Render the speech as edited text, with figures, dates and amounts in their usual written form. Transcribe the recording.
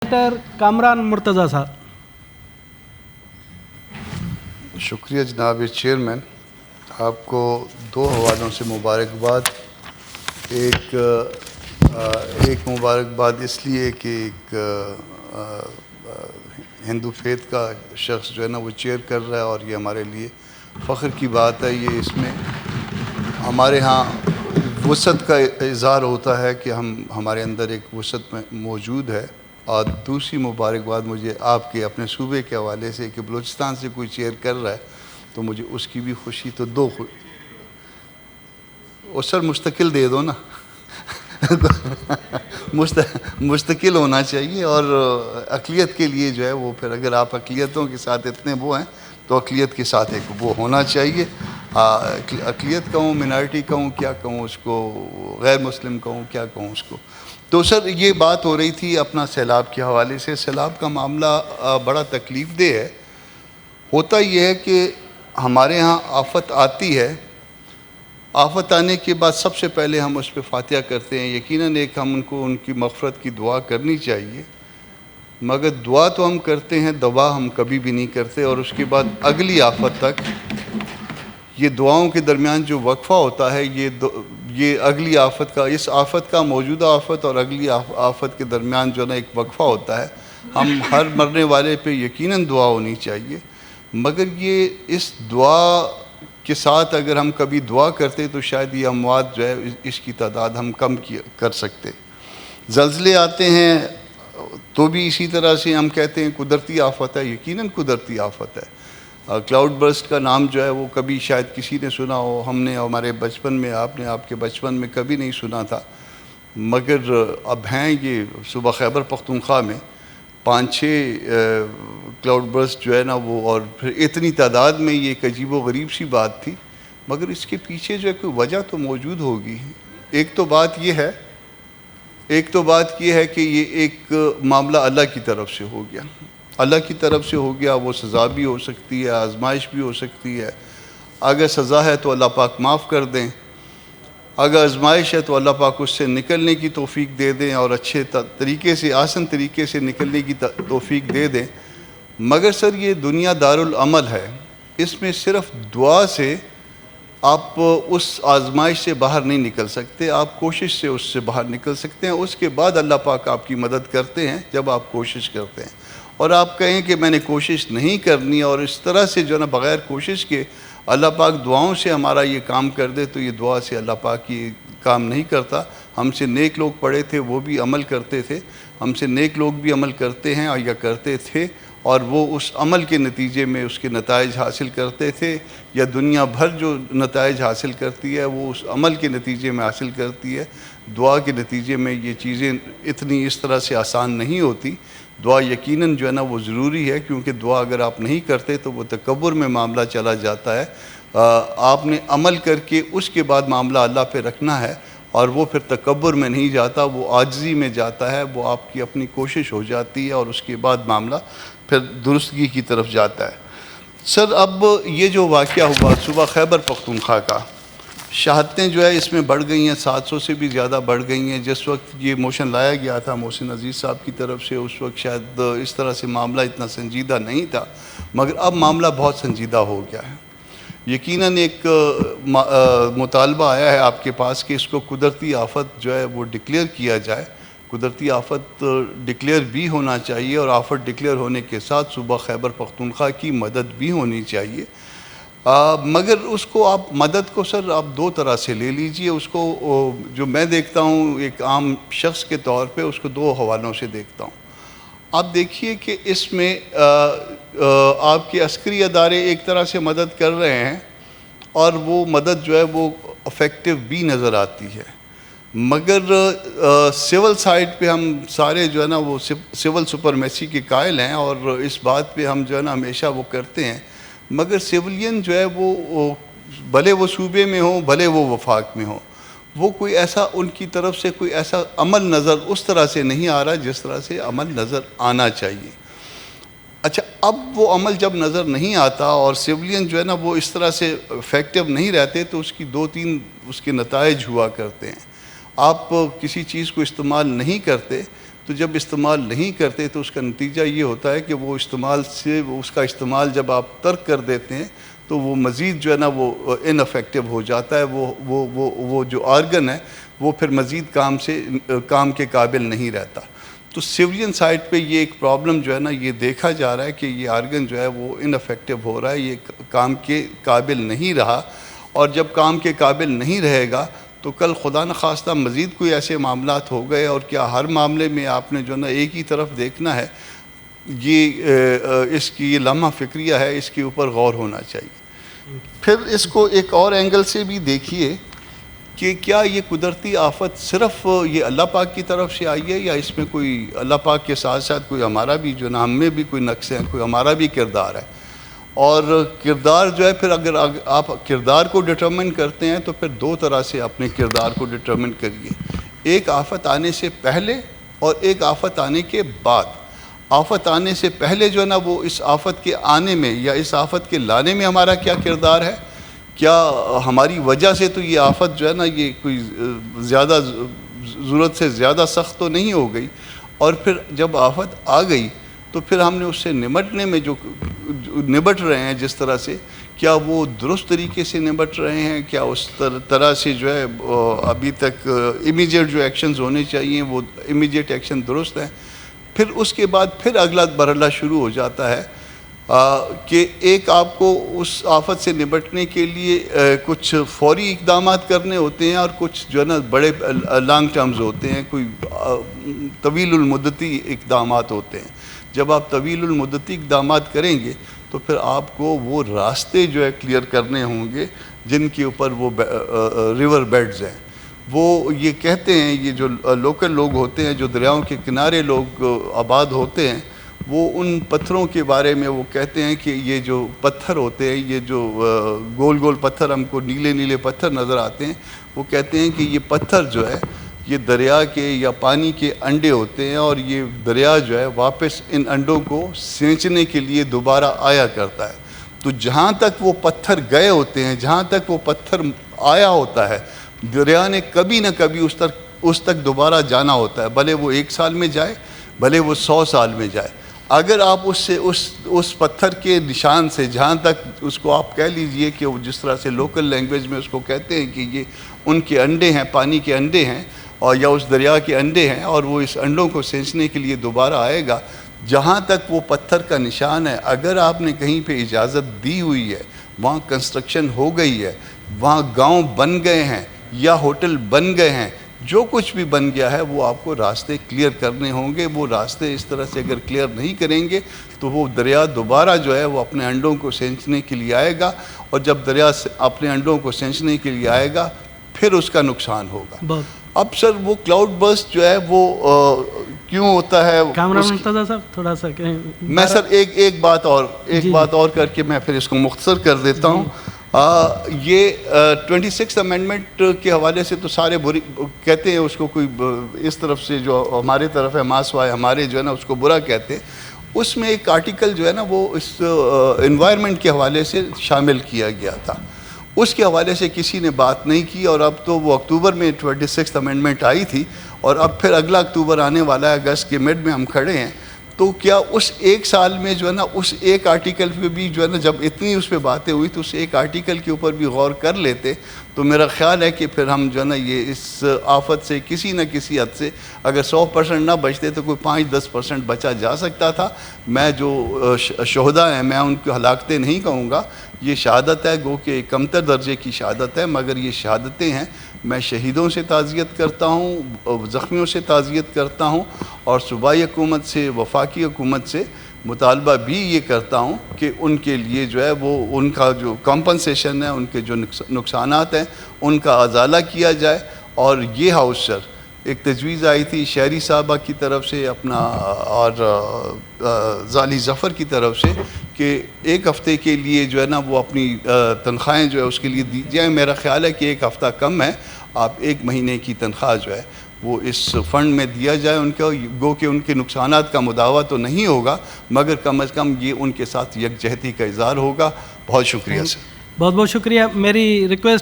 Senator Kamran Murtaza صاحب. شکریہ جناب چیئرمین. آپ کو دو حوالوں سے مبارکباد. ایک مبارکباد اس لیے کہ ایک ہندو فیتھ کا شخص جو ہے نا وہ چیئر کر رہا ہے اور یہ ہمارے لیے فخر کی بات ہے. یہ اس میں ہمارے ہاں وسعت کا اظہار ہوتا ہے کہ ہمارے اندر ایک وسعت موجود ہے. اور دوسری مبارکباد مجھے آپ کے اپنے صوبے کے حوالے سے کہ بلوچستان سے کوئی چیئر کر رہا ہے تو مجھے اس کی بھی خوشی. تو دو سر مستقل دے دو نا. مستقل ہونا چاہیے. اور اقلیت کے لیے جو ہے وہ پھر اگر آپ اقلیتوں کے ساتھ اتنے وہ ہیں تو اقلیت کے ساتھ ایک وہ ہونا چاہیے. اقلیت کہوں، منارٹی کہوں، کیا کہوں اس کو، غیر مسلم کہوں، کیا کہوں اس کو. تو سر یہ بات ہو رہی تھی اپنا سیلاب کے حوالے سے. سیلاب کا معاملہ بڑا تکلیف دہ ہے. ہوتا یہ ہے کہ ہمارے ہاں آفت آتی ہے. آفت آنے کے بعد سب سے پہلے ہم اس پہ فاتحہ کرتے ہیں. یقیناً ایک ہم ان کی مغفرت کی دعا کرنی چاہیے، مگر دعا تو ہم کرتے ہیں، دوا ہم کبھی بھی نہیں کرتے. اور اس کے بعد اگلی آفت تک یہ دعاؤں کے درمیان جو وقفہ ہوتا ہے یہ اگلی آفت کا، اس آفت کا، موجودہ آفت اور اگلی آفت کے درمیان جو ہے نا ایک وقفہ ہوتا ہے. ہم ہر مرنے والے پہ یقیناً دعا ہونی چاہیے، مگر یہ اس دعا کے ساتھ اگر ہم کبھی دعا کرتے تو شاید یہ اموات جو ہے اس کی تعداد ہم کم کر سکتے. زلزلے آتے ہیں تو بھی اسی طرح سے ہم کہتے ہیں قدرتی آفت ہے. یقیناً قدرتی آفت ہے. کلاؤڈ برسٹ کا نام جو ہے وہ کبھی شاید کسی نے سنا ہو، ہم نے ہمارے بچپن میں، آپ کے بچپن میں کبھی نہیں سنا تھا، مگر اب ہیں یہ. صوبہ خیبر پختونخوا میں 5-6 کلاؤڈ برسٹ جو ہے نا وہ، اور پھر اتنی تعداد میں، یہ ایک عجیب و غریب سی بات تھی. مگر اس کے پیچھے جو ہے کوئی وجہ تو موجود ہوگی. ایک تو بات یہ ہے کہ یہ ایک معاملہ اللہ کی طرف سے ہو گیا. اللہ کی طرف سے ہو گیا. وہ سزا بھی ہو سکتی ہے، آزمائش بھی ہو سکتی ہے. اگر سزا ہے تو اللہ پاک معاف کر دیں، اگر آزمائش ہے تو اللہ پاک اس سے نکلنے کی توفیق دے دیں اور اچھے طریقے سے، آسان طریقے سے نکلنے کی توفیق دے دیں. مگر سر یہ دنیا دارالعمل ہے. اس میں صرف دعا سے آپ اس آزمائش سے باہر نہیں نکل سکتے. آپ کوشش سے اس سے باہر نکل سکتے ہیں. اس کے بعد اللہ پاک آپ کی مدد کرتے ہیں جب آپ کوشش کرتے ہیں. اور آپ کہیں کہ میں نے کوشش نہیں کرنی اور اس طرح سے جو ہے نا بغیر کوشش کے اللہ پاک دعاؤں سے ہمارا یہ کام کر دے، تو یہ دعا سے اللہ پاک یہ کام نہیں کرتا. ہم سے نیک لوگ پڑے تھے، وہ بھی عمل کرتے تھے. ہم سے نیک لوگ بھی عمل کرتے ہیں اور یا کرتے تھے، اور وہ اس عمل کے نتیجے میں اس کے نتائج حاصل کرتے تھے. یا دنیا بھر جو نتائج حاصل کرتی ہے وہ اس عمل کے نتیجے میں حاصل کرتی ہے. دعا کے نتیجے میں یہ چیزیں اتنی اس طرح سے آسان نہیں ہوتی. دعا یقیناً جو ہے نا وہ ضروری ہے، کیونکہ دعا اگر آپ نہیں کرتے تو وہ تکبر میں معاملہ چلا جاتا ہے. آپ نے عمل کر کے اس کے بعد معاملہ اللہ پہ رکھنا ہے، اور وہ پھر تکبر میں نہیں جاتا، وہ عاجزی میں جاتا ہے. وہ آپ کی اپنی کوشش ہو جاتی ہے اور اس کے بعد معاملہ پھر درستگی کی طرف جاتا ہے. سر اب یہ جو واقعہ ہوا صوبہ خیبر پختونخوا کا، شہادتیں جو ہے اس میں بڑھ گئی ہیں، 700 سے بھی زیادہ بڑھ گئی ہیں. جس وقت یہ موشن لایا گیا تھا محسن عزیز صاحب کی طرف سے، اس وقت شاید اس طرح سے معاملہ اتنا سنجیدہ نہیں تھا، مگر اب معاملہ بہت سنجیدہ ہو گیا ہے. یقیناً ایک مطالبہ آیا ہے آپ کے پاس کہ اس کو قدرتی آفت جو ہے وہ ڈکلیئر کیا جائے. قدرتی آفت ڈکلیئر بھی ہونا چاہیے، اور آفت ڈکلیئر ہونے کے ساتھ صوبہ خیبر پختونخوا کی مدد بھی ہونی چاہیے. مگر اس کو آپ مدد کو سر آپ دو طرح سے لے لیجئے. اس کو جو میں دیکھتا ہوں ایک عام شخص کے طور پہ، اس کو دو حوالوں سے دیکھتا ہوں. آپ دیکھیے کہ اس میں آپ کے عسکری ادارے ایک طرح سے مدد کر رہے ہیں، اور وہ مدد جو ہے وہ افیکٹو بھی نظر آتی ہے. مگر سول سائڈ پہ ہم سارے جو ہے نا وہ سول سپرمیسی کے قائل ہیں، اور اس بات پہ ہم جو ہے نا ہمیشہ وہ کرتے ہیں. مگر سیولین جو ہے وہ بھلے وہ صوبے میں ہوں، بھلے وہ وفاق میں ہوں، وہ کوئی ایسا ان کی طرف سے کوئی ایسا عمل نظر اس طرح سے نہیں آ رہا جس طرح سے عمل نظر آنا چاہیے. اچھا، اب وہ عمل جب نظر نہیں آتا اور سیولین جو ہے نا وہ اس طرح سے افیکٹو نہیں رہتے، تو اس کی 2-3 اس کے نتائج ہوا کرتے ہیں. آپ کسی چیز کو استعمال نہیں کرتے تو تو جب استعمال نہیں کرتے تو اس کا نتیجہ یہ ہوتا ہے کہ وہ استعمال سے اس کا استعمال جب آپ ترک کر دیتے ہیں تو وہ مزید جو ہے نا وہ ان افیکٹو ہو جاتا ہے، وہ جو آرگن ہے وہ پھر مزید کام کے قابل نہیں رہتا۔ تو سیورین سائٹ پہ یہ ایک پرابلم جو ہے نا یہ دیکھا جا رہا ہے کہ یہ آرگن جو ہے وہ ان افیکٹو ہو رہا ہے، یہ کام کے قابل نہیں رہا، اور جب کام کے قابل نہیں رہے گا تو کل خدا نخواستہ مزید کوئی ایسے معاملات ہو گئے، اور کیا ہر معاملے میں آپ نے جو نا ایک ہی طرف دیکھنا ہے؟ یہ اس کی یہ لمحہ فکریہ ہے، اس کے اوپر غور ہونا چاہیے۔ پھر اس کو ایک اور اینگل سے بھی دیکھیے کہ کیا یہ قدرتی آفت صرف یہ اللہ پاک کی طرف سے آئی ہے، یا اس میں کوئی اللہ پاک کے ساتھ ساتھ کوئی ہمارا بھی جو نا ہم میں بھی کوئی نقص ہے، کوئی ہمارا بھی کردار ہے؟ اور کردار جو ہے پھر اگر آپ کردار کو ڈٹرمن کرتے ہیں تو پھر دو طرح سے اپنے کردار کو ڈٹرمن کریے، ایک آفت آنے سے پہلے اور ایک آفت آنے کے بعد۔ آفت آنے سے پہلے جو ہے نا وہ اس آفت کے آنے میں یا اس آفت کے لانے میں ہمارا کیا کردار ہے؟ کیا ہماری وجہ سے تو یہ آفت جو ہے نا یہ کوئی زیادہ ضرورت سے زیادہ سخت تو نہیں ہو گئی، اور پھر جب آفت آ گئی تو پھر ہم نے اس سے نمٹنے میں جو نمٹ رہے ہیں جس طرح سے، کیا وہ درست طریقے سے نمٹ رہے ہیں؟ کیا اس طرح سے جو ہے ابھی تک امیجیٹ جو ایکشنز ہونے چاہیے وہ امیجیٹ ایکشن درست ہیں؟ پھر اس کے بعد پھر اگلا مرحلہ شروع ہو جاتا ہے کہ ایک آپ کو اس آفت سے نمٹنے کے لیے کچھ فوری اقدامات کرنے ہوتے ہیں، اور کچھ جو ہے نا بڑے لانگ ٹرمز ہوتے ہیں، کوئی طویل المدتی اقدامات ہوتے ہیں۔ جب آپ طویل المدتی اقدامات کریں گے تو پھر آپ کو وہ راستے جو ہے کلیئر کرنے ہوں گے جن کے اوپر وہ ریور بیڈز ہیں۔ وہ یہ کہتے ہیں، یہ جو لوکل لوگ ہوتے ہیں جو دریاؤں کے کنارے لوگ آباد ہوتے ہیں، وہ ان پتھروں کے بارے میں وہ کہتے ہیں کہ یہ جو پتھر ہوتے ہیں، یہ جو گول گول پتھر ہم کو نیلے نیلے پتھر نظر آتے ہیں، وہ کہتے ہیں کہ یہ پتھر جو ہے یہ دریا کے یا پانی کے انڈے ہوتے ہیں، اور یہ دریا جو ہے واپس ان انڈوں کو سینچنے کے لیے دوبارہ آیا کرتا ہے۔ تو جہاں تک وہ پتھر گئے ہوتے ہیں، جہاں تک وہ پتھر آیا ہوتا ہے، دریا نے کبھی نہ کبھی اس تک دوبارہ جانا ہوتا ہے، بھلے وہ 1 سال میں جائے، بھلے وہ 100 سال میں جائے۔ اگر آپ اس پتھر کے نشان سے جہاں تک اس کو آپ کہہ لیجئے کہ وہ جس طرح سے لوکل لینگویج میں اس کو کہتے ہیں کہ یہ ان کے انڈے ہیں، پانی کے انڈے ہیں، اور یا اس دریا کے انڈے ہیں، اور وہ اس انڈوں کو سینچنے کے لیے دوبارہ آئے گا، جہاں تک وہ پتھر کا نشان ہے، اگر آپ نے کہیں پہ اجازت دی ہوئی ہے، وہاں کنسٹرکشن ہو گئی ہے، وہاں گاؤں بن گئے ہیں یا ہوٹل بن گئے ہیں، جو کچھ بھی بن گیا ہے وہ آپ کو راستے کلیئر کرنے ہوں گے۔ وہ راستے اس طرح سے اگر کلیئر نہیں کریں گے تو وہ دریا دوبارہ جو ہے وہ اپنے انڈوں کو سینچنے کے لیے آئے گا، اور جب دریا اپنے انڈوں کو سینچنے کے لیے آئے گا پھر اس کا نقصان ہوگا۔ اب سر وہ کلاؤڈ برسٹ جو ہے وہ کیوں ہوتا ہے؟ کامران مرتضیٰ صاحب تھوڑا سا کہیں میں سر ایک بات اور کر کے میں پھر اس کو مختصر کر دیتا ہوں۔ یہ 26 امینڈمنٹ کے حوالے سے تو سارے بری کہتے ہیں، اس کو کوئی اس طرف سے جو ہمارے طرف ہے ماسوائے ہمارے جو ہے نا اس کو برا کہتے ہیں۔ اس میں ایک آرٹیکل جو ہے نا وہ اس انوائرمنٹ کے حوالے سے شامل کیا گیا تھا، اس کے حوالے سے کسی نے بات نہیں کی، اور اب تو وہ اکتوبر میں 26 امینڈمنٹ آئی تھی، اور اب پھر اگلا اکتوبر آنے والا ہے، اگست کے مڈ میں ہم کھڑے ہیں۔ تو کیا اس 1 سال میں جو ہے نا اس ایک آرٹیکل پہ بھی جو ہے نا جب اتنی اس پہ باتیں ہوئی تو اس ایک آرٹیکل کے اوپر بھی غور کر لیتے تو میرا خیال ہے کہ پھر ہم جو ہے نا یہ اس آفت سے کسی نہ کسی حد سے اگر 100% نہ بچتے تو کوئی 5-10% بچا جا سکتا تھا۔ میں جو شہداء ہیں میں ان کو ہلاکتیں نہیں کہوں گا، یہ شہادت ہے، گو کہ کمتر درجے کی شہادت ہے، مگر یہ شہادتیں ہیں۔ میں شہیدوں سے تعزیت کرتا ہوں، زخمیوں سے تعزیت کرتا ہوں، اور صوبائی حکومت سے، وفاقی حکومت سے مطالبہ بھی یہ کرتا ہوں کہ ان کے لیے جو ہے وہ ان کا جو کمپنسیشن ہے، ان کے جو نقصانات ہیں ان کا ازالہ کیا جائے۔ اور یہ ہاؤس سر ایک تجویز آئی تھی شہری صاحبہ کی طرف سے اپنا اور ظالی ظفر کی طرف سے کہ 1 ہفتے کے لیے جو ہے نا وہ اپنی تنخواہیں جو ہے اس کے لیے دی جائیں۔ میرا خیال ہے کہ 1 ہفتہ کم ہے، آپ 1 مہینے کی تنخواہ جو ہے وہ اس فنڈ میں دیا جائے ان کو، گو کہ ان کے نقصانات کا مداوع تو نہیں ہوگا مگر کم از کم یہ ان کے ساتھ یکجہتی کا اظہار ہوگا۔ بہت شکریہ سر۔ بہت بہت شکریہ۔ میری ریکویسٹ